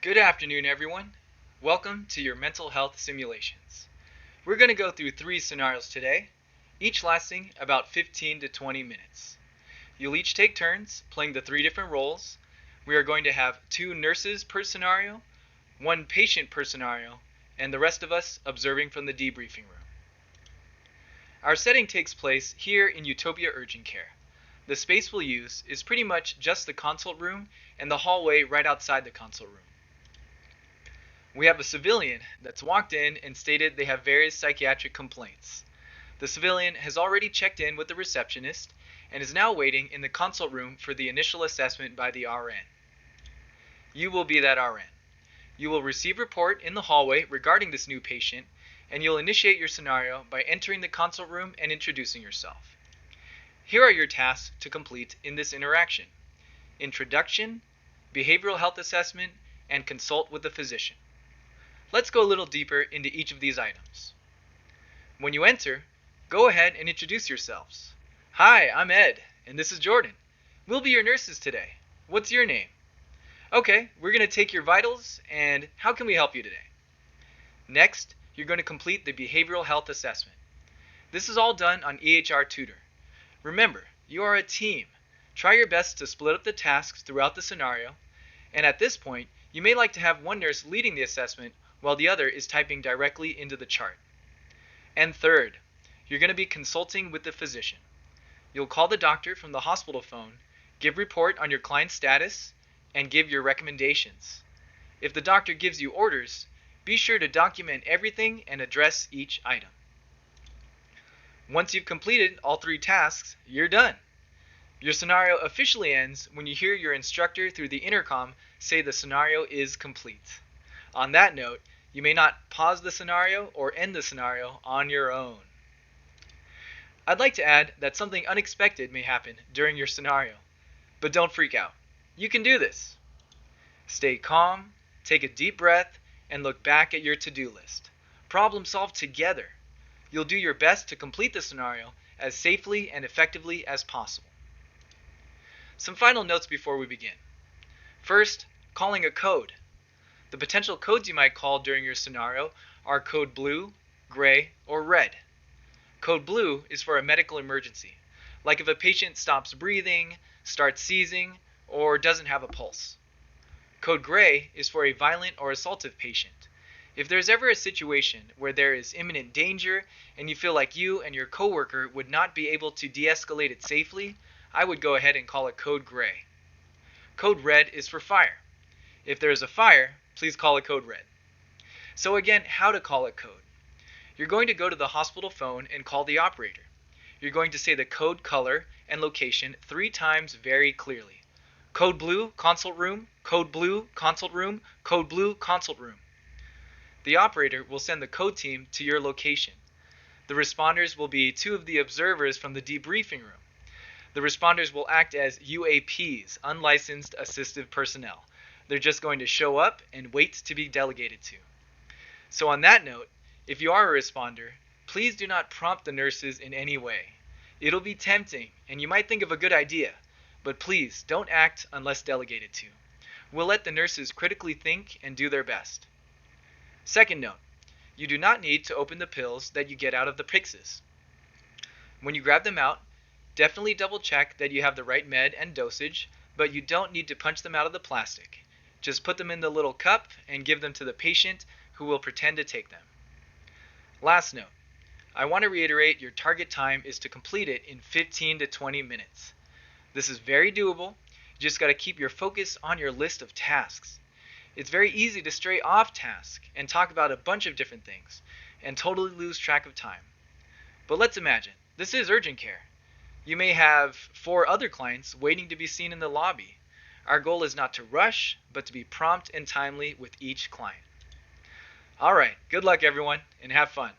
Good afternoon, everyone. Welcome to your mental health simulations. We're going to go through 3 scenarios today, each lasting about 15 to 20 minutes. You'll each take turns playing the 3 different roles. We are going to have 2 nurses per scenario, 1 patient per scenario, and the rest of us observing from the debriefing room. Our setting takes place here in Utopia Urgent Care. The space we'll use is pretty much just the consult room and the hallway right outside the consult room. We have a civilian that's walked in and stated they have various psychiatric complaints. The civilian has already checked in with the receptionist and is now waiting in the consult room for the initial assessment by the RN. You will be that RN. You will receive report in the hallway regarding this new patient, and you'll initiate your scenario by entering the consult room and introducing yourself. Here are your tasks to complete in this interaction: introduction, behavioral health assessment, and consult with the physician. Let's go a little deeper into each of these items. When you enter, go ahead and introduce yourselves. Hi, I'm Ed, and this is Jordan. We'll be your nurses today. What's your name? Okay, we're going to take your vitals, and how can we help you today? Next, you're going to complete the behavioral health assessment. This is all done on EHR Tutor. Remember, you are a team. Try your best to split up the tasks throughout the scenario, and at this point, you may like to have one nurse leading the assessment while the other is typing directly into the chart. And third, you're going to be consulting with the physician. You'll call the doctor from the hospital phone, give report on your client's status, and give your recommendations. If the doctor gives you orders, be sure to document everything and address each item. Once you've completed all 3 tasks, you're done. Your scenario officially ends when you hear your instructor through the intercom say the scenario is complete. On that note, you may not pause the scenario or end the scenario on your own. I'd like to add that something unexpected may happen during your scenario, but don't freak out. You can do this. Stay calm, take a deep breath, and look back at your to-do list. Problem solve together. You'll do your best to complete the scenario as safely and effectively as possible. Some final notes before we begin. First, calling a code. The potential codes you might call during your scenario are code blue, gray, or red. Code blue is for a medical emergency, like if a patient stops breathing, starts seizing, or doesn't have a pulse. Code gray is for a violent or assaultive patient. If there's ever a situation where there is imminent danger and you feel like you and your coworker would not be able to de-escalate it safely, I would go ahead and call it code gray. Code red is for fire. If there is a fire, please call it code red. So again, how to call a code. You're going to go to the hospital phone and call the operator. You're going to say the code color and location 3 times very clearly. Code blue, consult room, code blue, consult room, code blue, consult room. The operator will send the code team to your location. The responders will be 2 of the observers from the debriefing room. The responders will act as UAPs, unlicensed assistive personnel. They're just going to show up and wait to be delegated to. So on that note, if you are a responder, please do not prompt the nurses in any way. It'll be tempting, and you might think of a good idea, but please don't act unless delegated to. We'll let the nurses critically think and do their best. Second note, you do not need to open the pills that you get out of the Pyxis. When you grab them out, definitely double check that you have the right med and dosage, but you don't need to punch them out of the plastic. Just put them in the little cup and give them to the patient who will pretend to take them. Last note, I want to reiterate your target time is to complete it in 15 to 20 minutes. This is very doable. You just got to keep your focus on your list of tasks. It's very easy to stray off task and talk about a bunch of different things and totally lose track of time. But let's imagine, this is urgent care. You may have 4 other clients waiting to be seen in the lobby. Our goal is not to rush, but to be prompt and timely with each client. All right, good luck everyone, and have fun.